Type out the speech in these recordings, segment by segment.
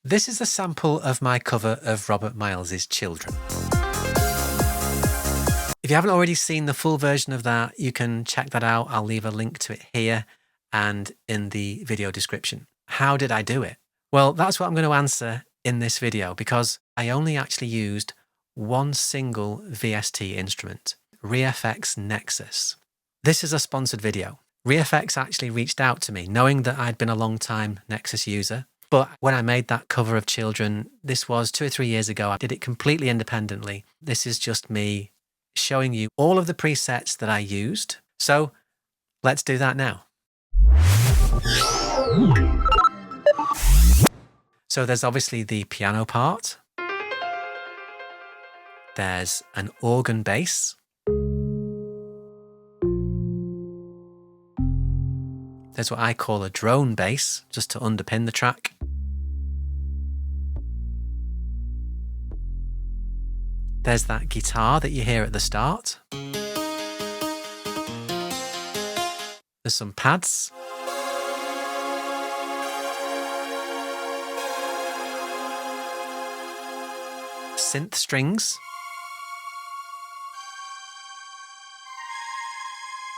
This is a sample of my cover of Robert Miles's Children. If you haven't already seen the full version of that, you can check that out. I'll leave a link to it here and in the video description. How did I do it? Well, that's what I'm going to answer in this video because I only actually used one single VST instrument, reFX Nexus. This is a sponsored video. reFX actually reached out to me knowing that I'd been a long time Nexus user. But when I made that cover of Children, this was 2 or 3 years ago, I did it completely independently. This is just me showing you all of the presets that I used. So let's do that now. So there's obviously the piano part. There's an organ bass. There's what I call a drone bass, just to underpin the track. There's that guitar that you hear at the start. There's some pads. Synth strings.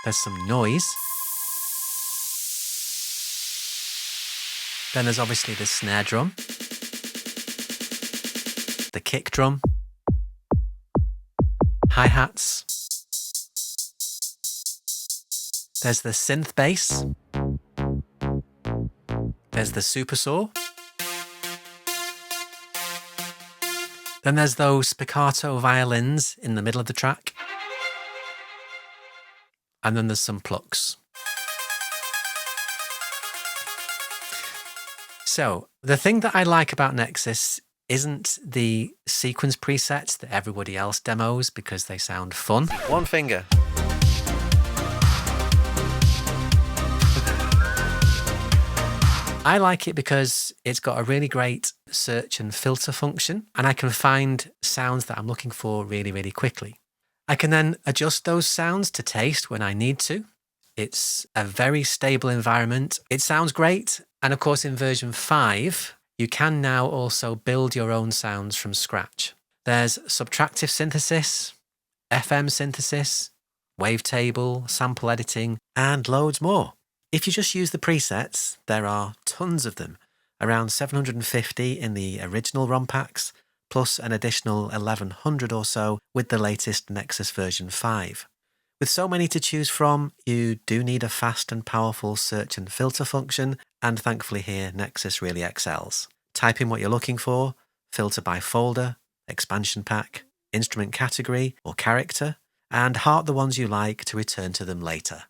There's some noise. Then there's obviously the snare drum, the kick drum, hi-hats. There's the synth bass. There's the super saw. Then there's those spiccato violins in the middle of the track. And then there's some plucks. So the thing that I like about Nexus isn't the sequence presets that everybody else demos because they sound fun. One finger. I like it because it's got a really great search and filter function, and I can find sounds that I'm looking for really, really quickly. I can then adjust those sounds to taste when I need to. It's a very stable environment. It sounds great. And of course, in version 5, you can now also build your own sounds from scratch. There's subtractive synthesis, FM synthesis, wavetable, sample editing, and loads more. If you just use the presets, there are tons of them, around 750 in the original ROM packs, plus an additional 1100 or so with the latest Nexus version 5. With so many to choose from, you do need a fast and powerful search and filter function, and thankfully here Nexus really excels. Type in what you're looking for, filter by folder, expansion pack, instrument category or character, and heart the ones you like to return to them later.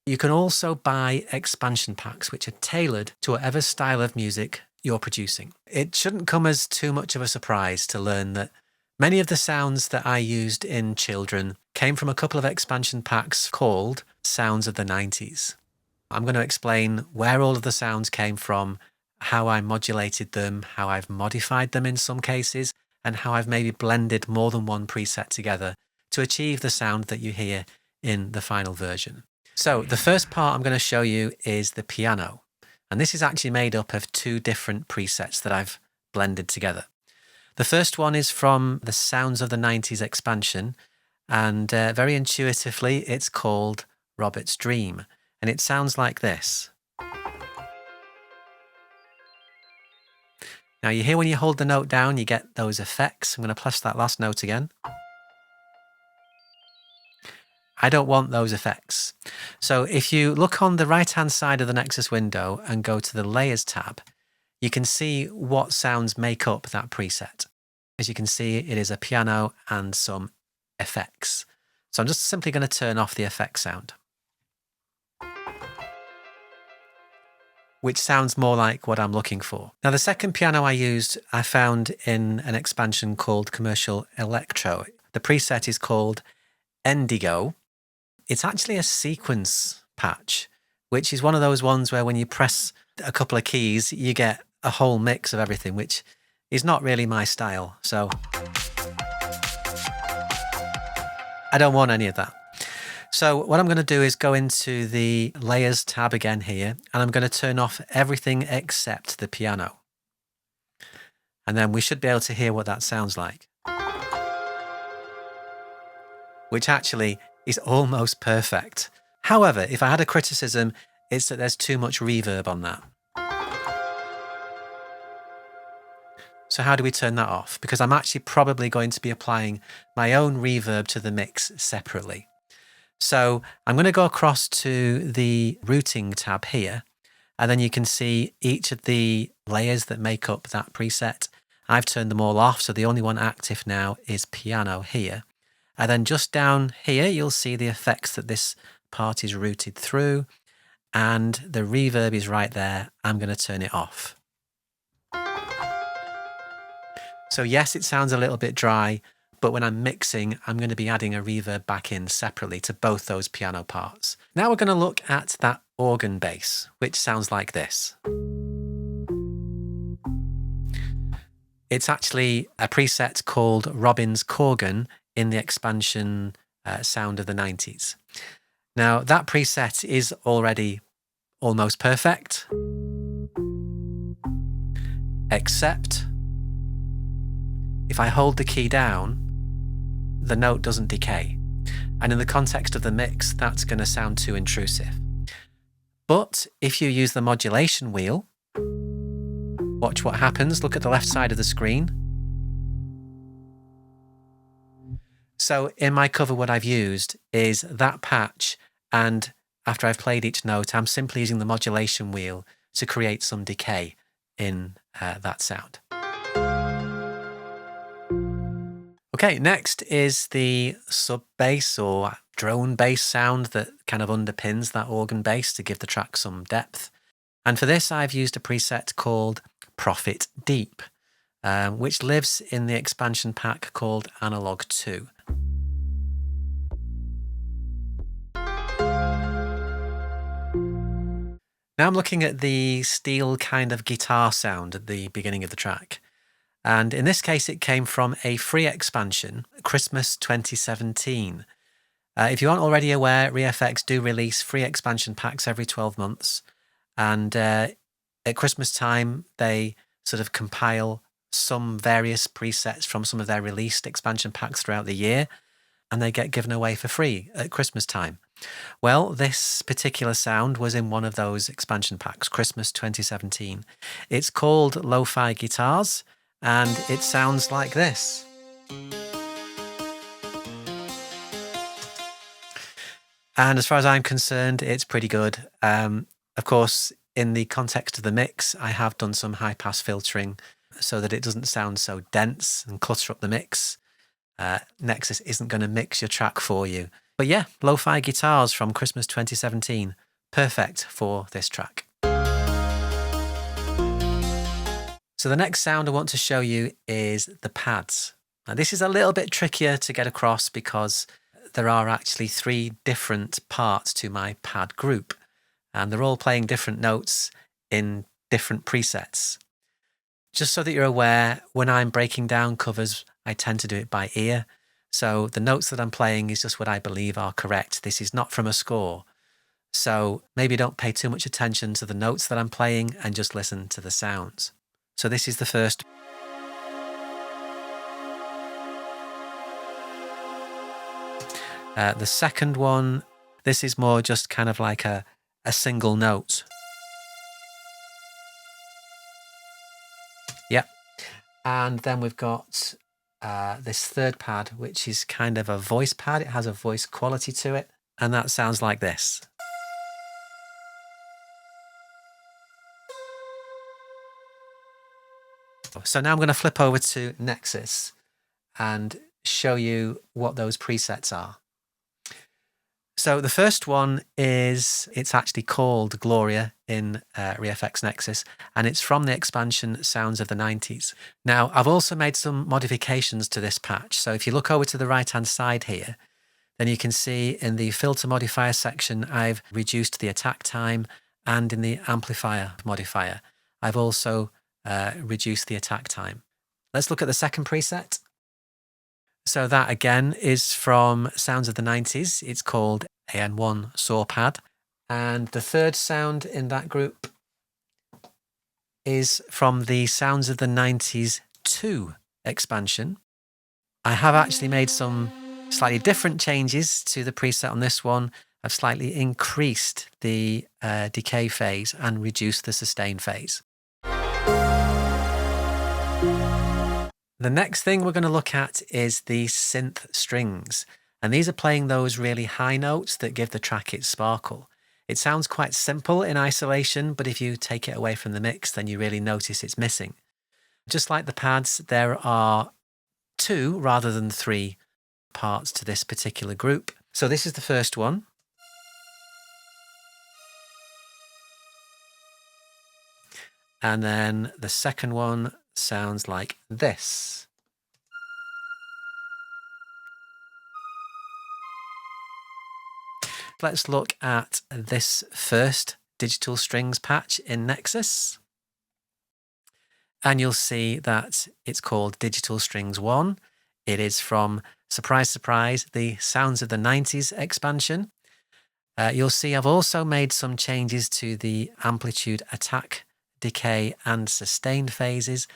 You can also buy expansion packs which are tailored to whatever style of music you're producing. It shouldn't come as too much of a surprise to learn that many of the sounds that I used in Children came from a couple of expansion packs called Sounds of the 90s. I'm going to explain where all of the sounds came from, how I modulated them, how I've modified them in some cases, and how I've maybe blended more than one preset together to achieve the sound that you hear in the final version. So the first part I'm going to show you is the piano. And this is actually made up of 2 different presets that I've blended together. The first one is from the Sounds of the 90s expansion, and very intuitively it's called Robert's Dream, and it sounds like this. Now you hear when you hold the note down, you get those effects. I'm going to press that last note again. I don't want those effects. So if you look on the right-hand side of the Nexus window and go to the Layers tab, you can see what sounds make up that preset. As you can see, it is a piano and some effects. So I'm just simply going to turn off the effect sound, which sounds more like what I'm looking for. Now, the second piano I used, I found in an expansion called Commercial Electro. The preset is called Endigo. It's actually a sequence patch, which is one of those ones where when you press a couple of keys, you get a whole mix of everything, which is not really my style. So I don't want any of that. So what I'm going to do is go into the Layers tab again here, and I'm going to turn off everything except the piano. And then we should be able to hear what that sounds like, which actually is almost perfect. However, if I had a criticism, it's that there's too much reverb on that. So how do we turn that off? Because I'm actually probably going to be applying my own reverb to the mix separately. So I'm going to go across to the routing tab here, and then you can see each of the layers that make up that preset. I've turned them all off, so the only one active now is piano here. And then just down here, you'll see the effects that this part is routed through, and the reverb is right there. I'm going to turn it off. So yes, it sounds a little bit dry, but when I'm mixing, I'm going to be adding a reverb back in separately to both those piano parts. Now we're going to look at that organ bass, which sounds like this. It's actually a preset called Robin's Corgan in the expansion sound of the 90s. Now that preset is already almost perfect, except if I hold the key down, the note doesn't decay. And in the context of the mix, that's going to sound too intrusive. But if you use the modulation wheel, watch what happens. Look at the left side of the screen. So in my cover, what I've used is that patch. And after I've played each note, I'm simply using the modulation wheel to create some decay in that sound. Okay, next is the sub bass or drone bass sound that kind of underpins that organ bass to give the track some depth. And for this, I've used a preset called Profit Deep, which lives in the expansion pack called Analog 2. Now I'm looking at the steel kind of guitar sound at the beginning of the track. And in this case, it came from a free expansion, Christmas 2017. If you aren't already aware, reFX do release free expansion packs every 12 months. And at Christmas time, they sort of compile some various presets from some of their released expansion packs throughout the year, and they get given away for free at Christmas time. Well, this particular sound was in one of those expansion packs, Christmas 2017. It's called Lo-Fi Guitars, and it sounds like this. And as far as I'm concerned, it's pretty good. Of course, in the context of the mix, I have done some high-pass filtering so that it doesn't sound so dense and clutter up the mix. Nexus isn't going to mix your track for you. But yeah, Lo-Fi Guitars from Christmas 2017. Perfect for this track. So the next sound I want to show you is the pads. Now this is a little bit trickier to get across because there are actually 3 different parts to my pad group, and they're all playing different notes in different presets. Just so that you're aware, when I'm breaking down covers, I tend to do it by ear. So the notes that I'm playing is just what I believe are correct. This is not from a score. So maybe don't pay too much attention to the notes that I'm playing and just listen to the sounds. So this is the first. The second one, this is more just kind of like a single note. Yep. And then we've got this third pad, which is kind of a voice pad. It has a voice quality to it. And that sounds like this. So now I'm going to flip over to Nexus and show you what those presets are. So the first one is, it's actually called Gloria in reFX Nexus, and it's from the expansion Sounds of the 90s. Now, I've also made some modifications to this patch. So if you look over to the right-hand side here, then you can see in the filter modifier section, I've reduced the attack time, and in the amplifier modifier, I've also reduced the attack time. Let's look at the second preset. So that again is from Sounds of the 90s. It's called AN1 Saw Pad. And the third sound in that group is from the Sounds of the 90s 2 expansion. I have actually made some slightly different changes to the preset on this one. I've slightly increased the decay phase and reduced the sustain phase. The next thing we're going to look at is the synth strings. And these are playing those really high notes that give the track its sparkle. It sounds quite simple in isolation, but if you take it away from the mix, then you really notice it's missing. Just like the pads, there are 2 rather than 3 parts to this particular group. So this is the first one. And then the second one sounds like this. Let's look at this first digital strings patch in Nexus. And you'll see that it's called Digital Strings 1. It is from, surprise, surprise, the Sounds of the 90s expansion. You'll see I've also made some changes to the amplitude, attack, decay, and sustain phases.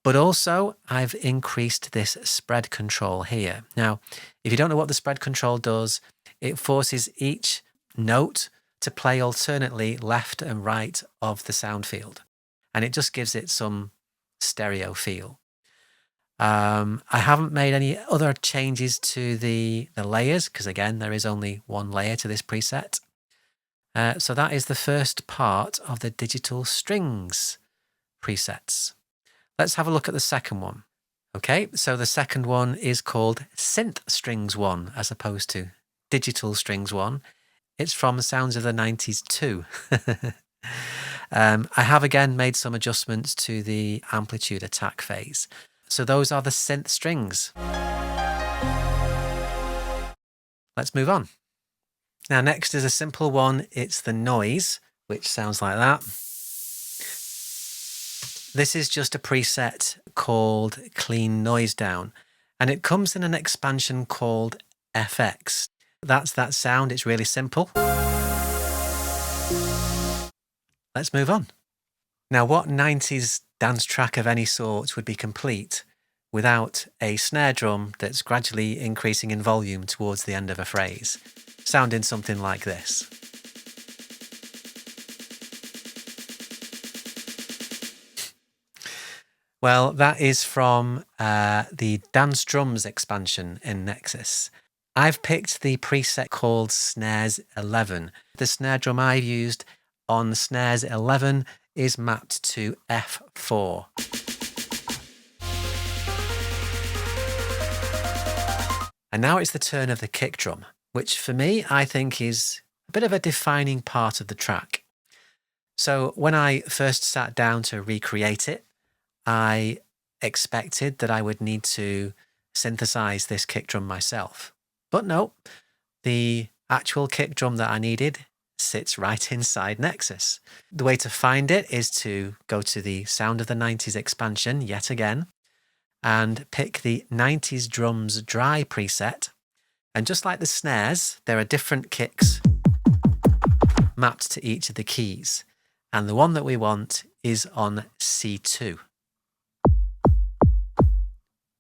But also, I've increased this spread control here. Now, if you don't know what the spread control does, it forces each note to play alternately left and right of the sound field. And it just gives it some stereo feel. I haven't made any other changes to the layers, because again, there is only one layer to this preset. So that is the first part of the digital strings presets. Let's have a look at the second one. Okay, so the second one is called Synth Strings 1 as opposed to Digital Strings 1. It's from Sounds of the 90s 2. I have again made some adjustments to the amplitude attack phase. So those are the synth strings. Let's move on. Now next is a simple one. It's the noise, which sounds like that. This is just a preset called Clean Noise Down, and it comes in an expansion called FX. That's that sound. It's really simple. Let's move on. Now, what 90s dance track of any sort would be complete without a snare drum that's gradually increasing in volume towards the end of a phrase, sounding something like this? Well, that is from the Dance Drums expansion in Nexus. I've picked the preset called Snares 11. The snare drum I've used on Snares 11 is mapped to F4. And now it's the turn of the kick drum, which for me, I think is a bit of a defining part of the track. So when I first sat down to recreate it, I expected that I would need to synthesize this kick drum myself. But no, the actual kick drum that I needed sits right inside Nexus. The way to find it is to go to the Sound of the 90s expansion yet again and pick the 90s drums dry preset. And just like the snares, there are different kicks mapped to each of the keys. And the one that we want is on C2.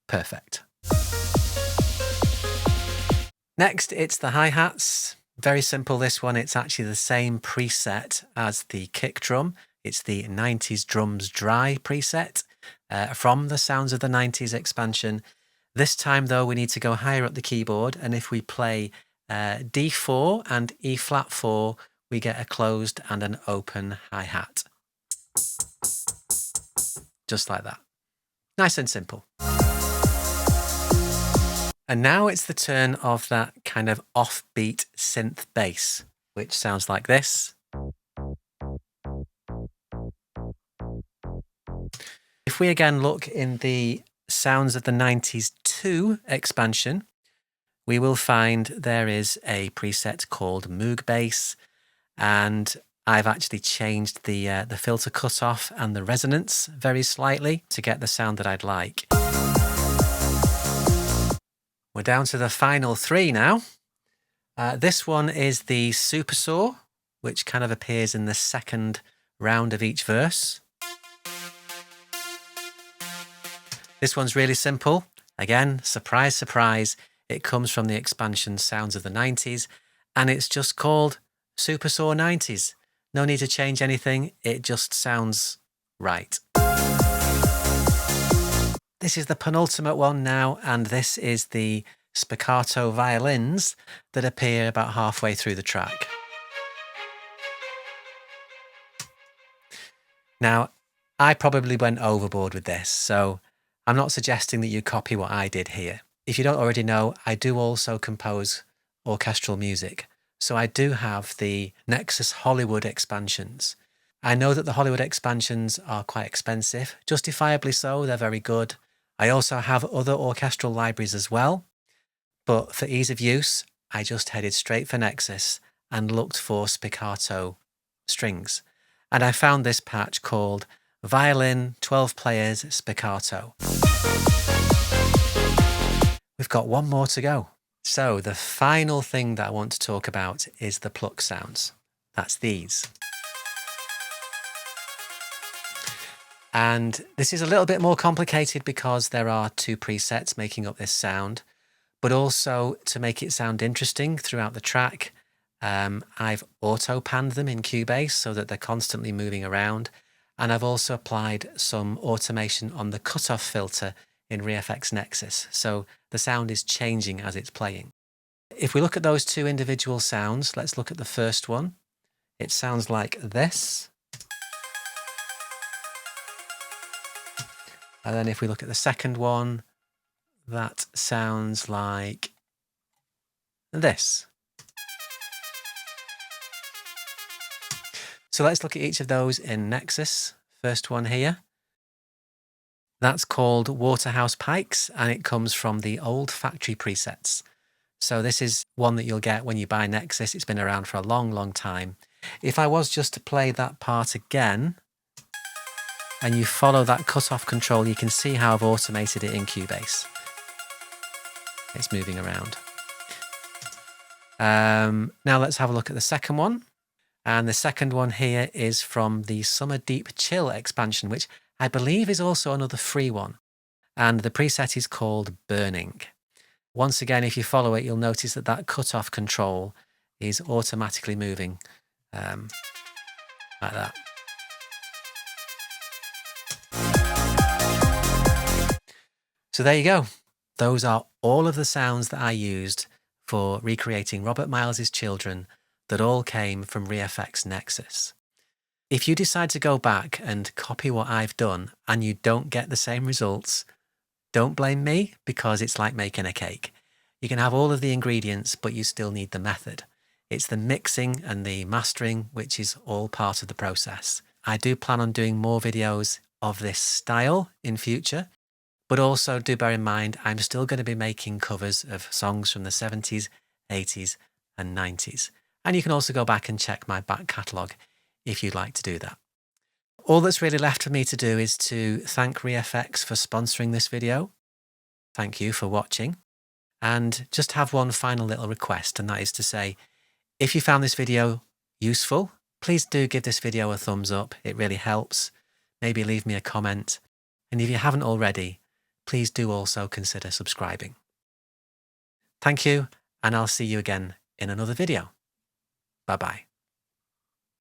Perfect. Next, it's the hi-hats. Very simple, this one. It's actually the same preset as the kick drum. It's the 90s drums dry preset from the Sounds of the 90s expansion. This time, though, we need to go higher up the keyboard. And if we play D4 and E flat 4, we get a closed and an open hi-hat. Just like that. Nice and simple. And now it's the turn of that kind of offbeat synth bass, which sounds like this. If we again look in the Sounds of the 90s 2 expansion, we will find there is a preset called Moog Bass, and I've actually changed the filter cutoff and the resonance very slightly to get the sound that I'd like. We're down to the final 3 now. This one is the super saw, which kind of appears in the second round of each verse. This one's really simple. Again, surprise, surprise. It comes from the expansion Sounds of the 90s, and it's just called Super Saw 90s. No need to change anything. It just sounds right. This is the penultimate one now, and this is the spiccato violins that appear about halfway through the track. Now, I probably went overboard with this, so I'm not suggesting that you copy what I did here. If you don't already know, I do also compose orchestral music. So I do have the Nexus Hollywood expansions. I know that the Hollywood expansions are quite expensive, justifiably so, they're very good. I also have other orchestral libraries as well, but for ease of use, I just headed straight for Nexus and looked for spiccato strings. And I found this patch called Violin 12 Players Spiccato. We've got one more to go. So the final thing that I want to talk about is the pluck sounds. That's these. And this is a little bit more complicated because there are two presets making up this sound, but also to make it sound interesting throughout the track, I've auto-panned them in Cubase so that they're constantly moving around. And I've also applied some automation on the cutoff filter in reFX Nexus. So the sound is changing as it's playing. If we look at those two individual sounds, let's look at the first one. It sounds like this. And then if we look at the second one, that sounds like this. So let's look at each of those in Nexus. First one here. That's called Waterhouse Pikes, and it comes from the old factory presets. So this is one that you'll get when you buy Nexus. It's been around for a long, long time. If I was just to play that part again, and you follow that cutoff control, you can see how I've automated it in Cubase. It's moving around. Now let's have a look at the second one. And the second one here is from the Summer Deep Chill expansion, which I believe is also another free one. And the preset is called Burning. Once again, if you follow it, you'll notice that that cutoff control is automatically moving like that. So there you go. Those are all of the sounds that I used for recreating Robert Miles's Children that all came from reFX Nexus. If you decide to go back and copy what I've done and you don't get the same results, don't blame me, because it's like making a cake. You can have all of the ingredients, but you still need the method. It's the mixing and the mastering, which is all part of the process. I do plan on doing more videos of this style in future, but also do bear in mind, I'm still going to be making covers of songs from the 70s, 80s and 90s. And you can also go back and check my back catalogue if you'd like to do that. All that's really left for me to do is to thank reFX for sponsoring this video. Thank you for watching. And just have one final little request, and that is to say, if you found this video useful, please do give this video a thumbs up. It really helps. Maybe leave me a comment. And if you haven't already, please do also consider subscribing. Thank you, and I'll see you again in another video. Bye-bye.